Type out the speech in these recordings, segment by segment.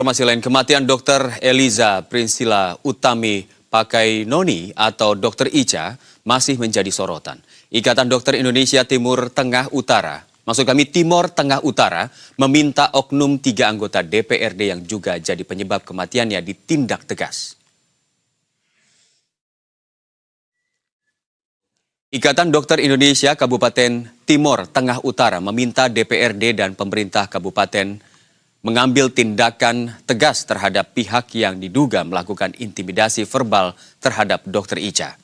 Informasi lain, kematian Dr. Eliza Priscilla Utami Pakainoni atau Dr. Ica masih menjadi sorotan. Ikatan Dokter Indonesia Timur Tengah Utara, Timur Tengah Utara, meminta oknum 3 anggota DPRD yang juga jadi penyebab kematiannya ditindak tegas. Ikatan Dokter Indonesia Kabupaten Timur Tengah Utara meminta DPRD dan pemerintah kabupaten mengambil tindakan tegas terhadap pihak yang diduga melakukan intimidasi verbal terhadap Dr. Ica.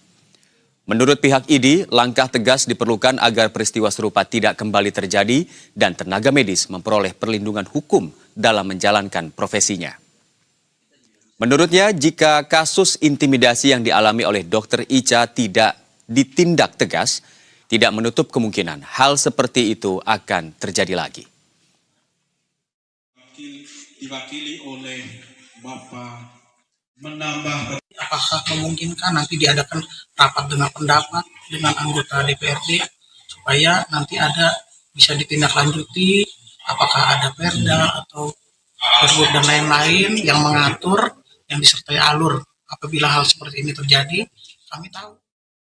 Menurut pihak ID, langkah tegas diperlukan agar peristiwa serupa tidak kembali terjadi dan tenaga medis memperoleh perlindungan hukum dalam menjalankan profesinya. Menurutnya, jika kasus intimidasi yang dialami oleh Dr. Ica tidak ditindak tegas, tidak menutup kemungkinan hal seperti itu akan terjadi lagi. Diwakili oleh Bapak menambah, apakah memungkinkan nanti diadakan rapat dengan pendapat dengan anggota DPRD supaya nanti bisa ditindaklanjuti, apakah ada perda atau pergub dan lain-lain yang mengatur, yang disertai alur apabila hal seperti ini terjadi. Kami tahu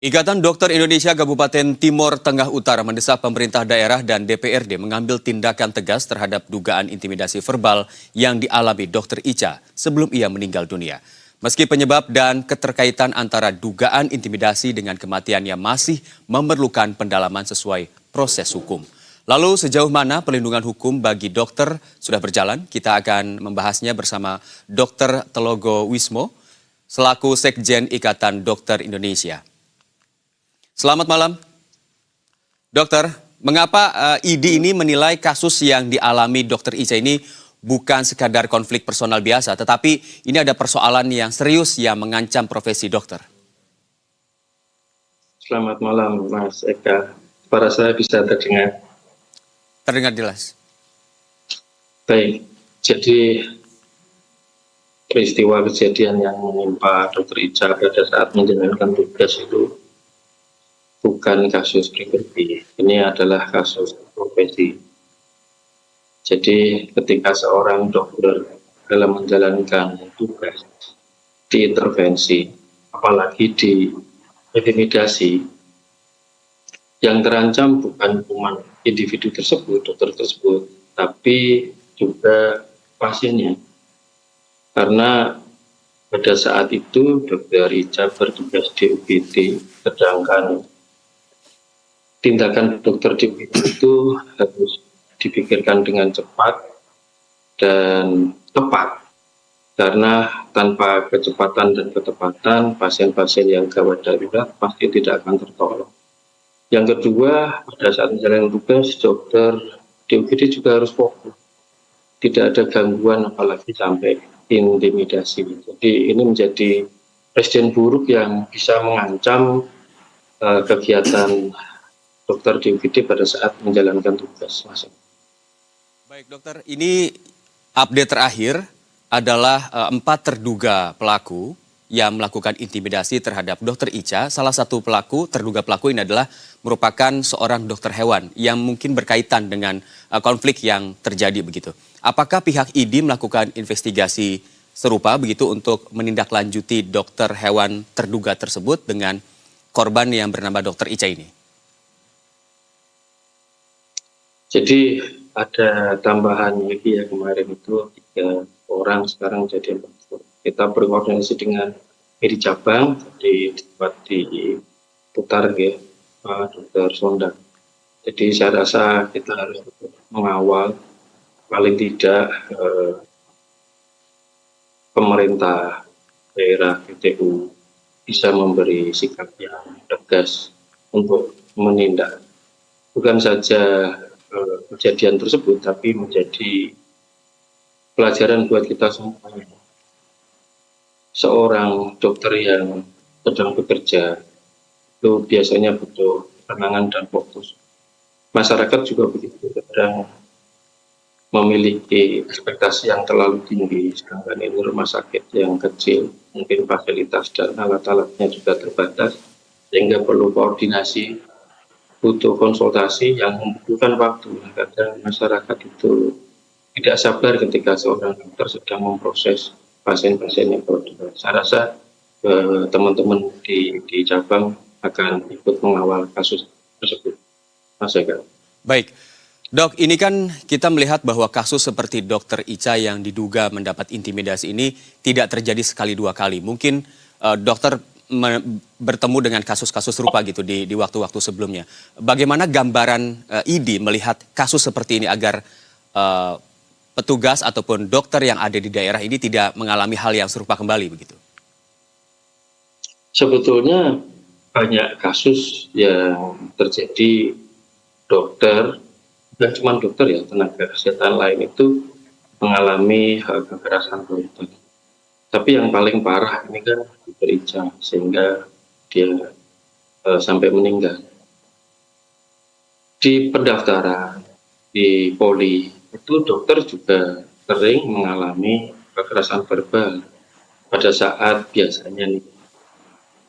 Ikatan Dokter Indonesia Kabupaten Timur Tengah Utara mendesak pemerintah daerah dan DPRD mengambil tindakan tegas terhadap dugaan intimidasi verbal yang dialami Dr. Ica sebelum ia meninggal dunia. Meski penyebab dan keterkaitan antara dugaan intimidasi dengan kematiannya masih memerlukan pendalaman sesuai proses hukum. Lalu sejauh mana perlindungan hukum bagi dokter sudah berjalan? Kita akan membahasnya bersama Dr. Telogo Wismo selaku Sekjen Ikatan Dokter Indonesia. Selamat malam, dokter. Mengapa ID ini menilai kasus yang dialami Dr. Ica ini bukan sekadar konflik personal biasa, tetapi ini ada persoalan yang serius yang mengancam profesi dokter? Selamat malam, Mas Eka. Suara saya bisa terdengar? Terdengar jelas. Baik, jadi peristiwa kejadian yang menimpa Dr. Ica pada saat menjalankan tugas itu bukan kasus pribadi, ini adalah kasus profesi. Jadi ketika seorang dokter dalam menjalankan tugas diintervensi, apalagi diintimidasi, yang terancam bukan cuma individu tersebut, dokter tersebut, tapi juga pasiennya. Karena pada saat itu Dr. Ica bertugas di UGD, sedangkan tindakan dokter di UGD itu harus dipikirkan dengan cepat dan tepat, karena tanpa kecepatan dan ketepatan pasien-pasien yang gawat darurat pasti tidak akan tertolong. Yang kedua, pada saat menjalankan tugas dokter di UGD juga harus fokus, tidak ada gangguan apalagi sampai intimidasi. Jadi ini menjadi presiden buruk yang bisa mengancam kegiatan dokter di UGD pada saat menjalankan tugas. Mas. Baik dokter, ini update terakhir adalah 4 terduga pelaku yang melakukan intimidasi terhadap Dr. Ica. Salah satu terduga pelaku ini adalah merupakan seorang dokter hewan yang mungkin berkaitan dengan konflik yang terjadi begitu. Apakah pihak ID melakukan investigasi serupa begitu untuk menindaklanjuti dokter hewan terduga tersebut dengan korban yang bernama Dr. Ica ini? Jadi ada tambahan lagi ya, kemarin itu 3 orang, sekarang jadi 4 orang. Kita berkoordinasi dengan di cabang, di diputar ya, Dr. Sonda. Jadi saya rasa kita harus mengawal paling tidak pemerintah daerah PTU bisa memberi sikap yang tegas untuk menindak bukan saja kejadian tersebut, tapi menjadi pelajaran buat kita semuanya. Seorang dokter yang sedang bekerja itu biasanya butuh tenangan dan fokus. Masyarakat juga begitu, kadang memiliki ekspektasi yang terlalu tinggi, sedangkan ini rumah sakit yang kecil, mungkin fasilitas dan alat-alatnya juga terbatas, sehingga perlu koordinasi, butuh konsultasi yang membutuhkan waktu. Kadang masyarakat itu tidak sabar ketika seorang dokter sedang memproses pasien-pasien yang berat. Saya rasa teman-teman di cabang akan ikut mengawal kasus tersebut. Mas Eka. Baik, Dok, ini kan kita melihat bahwa kasus seperti Dokter Ica yang diduga mendapat intimidasi ini tidak terjadi sekali dua kali. Mungkin dokter bertemu dengan kasus-kasus serupa gitu di waktu-waktu sebelumnya. Bagaimana gambaran ID melihat kasus seperti ini agar petugas ataupun dokter yang ada di daerah ini tidak mengalami hal yang serupa kembali begitu? Sebetulnya banyak kasus yang terjadi dokter, bukan cuma dokter ya, tenaga kesehatan lain itu mengalami kekerasan dokter. Tapi yang paling parah ini kan Dokter Ica, sehingga dia sampai meninggal. Di pendaftaran, di poli, itu dokter juga sering mengalami kekerasan verbal pada saat biasanya nih,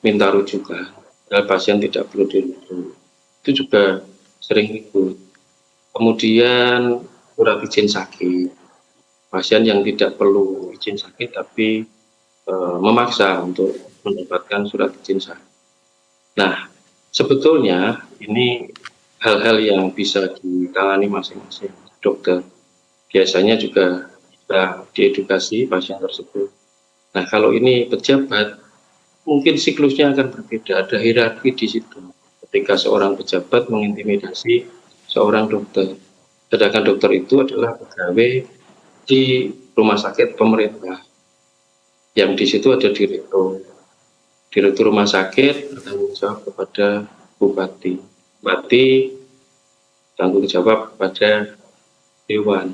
minta rujukan, pasien tidak perlu dirujuk. Itu juga sering ikut. Kemudian surat izin sakit, pasien yang tidak perlu izin sakit tapi memaksa untuk mendapatkan surat izin sakit. Nah, sebetulnya ini hal-hal yang bisa ditangani masing-masing dokter. Biasanya juga bisa diedukasi pasien tersebut. Nah, kalau ini pejabat, mungkin siklusnya akan berbeda, ada hierarki di situ. Ketika seorang pejabat mengintimidasi seorang dokter, sedangkan dokter itu adalah pegawai di rumah sakit pemerintah, yang di situ ada direktur rumah sakit bertanggung jawab kepada bupati tanggung jawab kepada dewan.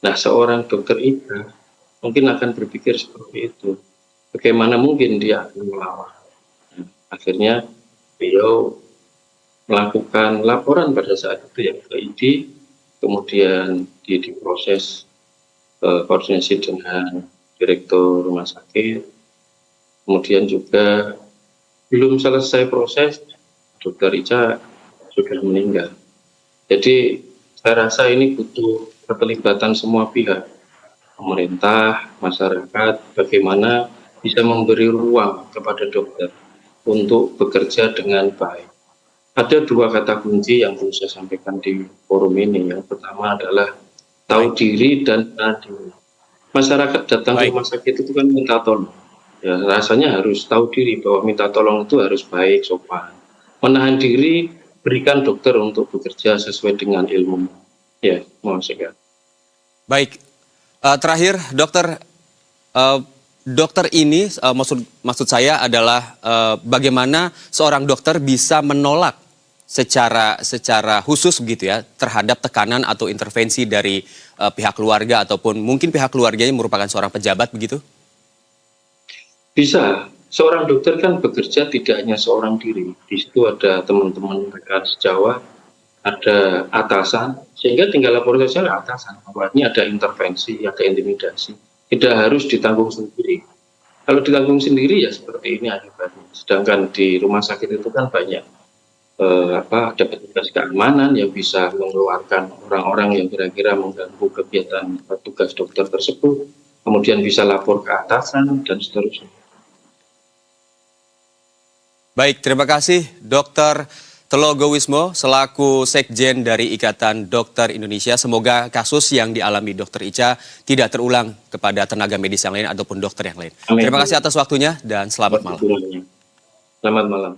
Nah, seorang dokter itu mungkin akan berpikir seperti itu. Bagaimana mungkin dia akan melawan? Akhirnya beliau melakukan laporan pada saat itu ya ke ID, kemudian diproses koordinasi dengan direktur rumah sakit, kemudian juga belum selesai proses, Dokter Ica sudah meninggal. Jadi saya rasa ini butuh keterlibatan semua pihak, pemerintah, masyarakat, bagaimana bisa memberi ruang kepada dokter untuk bekerja dengan baik. Ada dua kata kunci yang perlu saya sampaikan di forum ini. Yang pertama adalah tahu diri dan adil. Masyarakat datang ke rumah sakit itu kan minta tolong. Ya, rasanya harus tahu diri bahwa minta tolong itu harus baik, sopan. Menahan diri, berikan dokter untuk bekerja sesuai dengan ilmu. Ya, mohon segera. Baik, terakhir dokter, dokter ini maksud saya adalah bagaimana seorang dokter bisa menolak secara khusus begitu ya terhadap tekanan atau intervensi dari pihak keluarga ataupun mungkin pihak keluarganya merupakan seorang pejabat begitu? Bisa. Seorang dokter kan bekerja tidak hanya seorang diri. Di situ ada teman-teman rekan sejawat, ada atasan, sehingga tinggal lapor saja atasan. Ini ada intervensi, ada intimidasi. Tidak harus ditanggung sendiri. Kalau ditanggung sendiri ya seperti ini akibatnya. Sedangkan di rumah sakit itu kan banyak ada petugas keamanan yang bisa mengeluarkan orang-orang yang kira-kira mengganggu kegiatan petugas dokter tersebut. Kemudian bisa lapor ke atasan dan seterusnya. Baik, terima kasih Dr. Telogo Wismo selaku Sekjen dari Ikatan Dokter Indonesia. Semoga kasus yang dialami Dr. Ica tidak terulang kepada tenaga medis yang lain ataupun dokter yang lain. Amin. Terima kasih atas waktunya dan selamat malam. Selamat malam.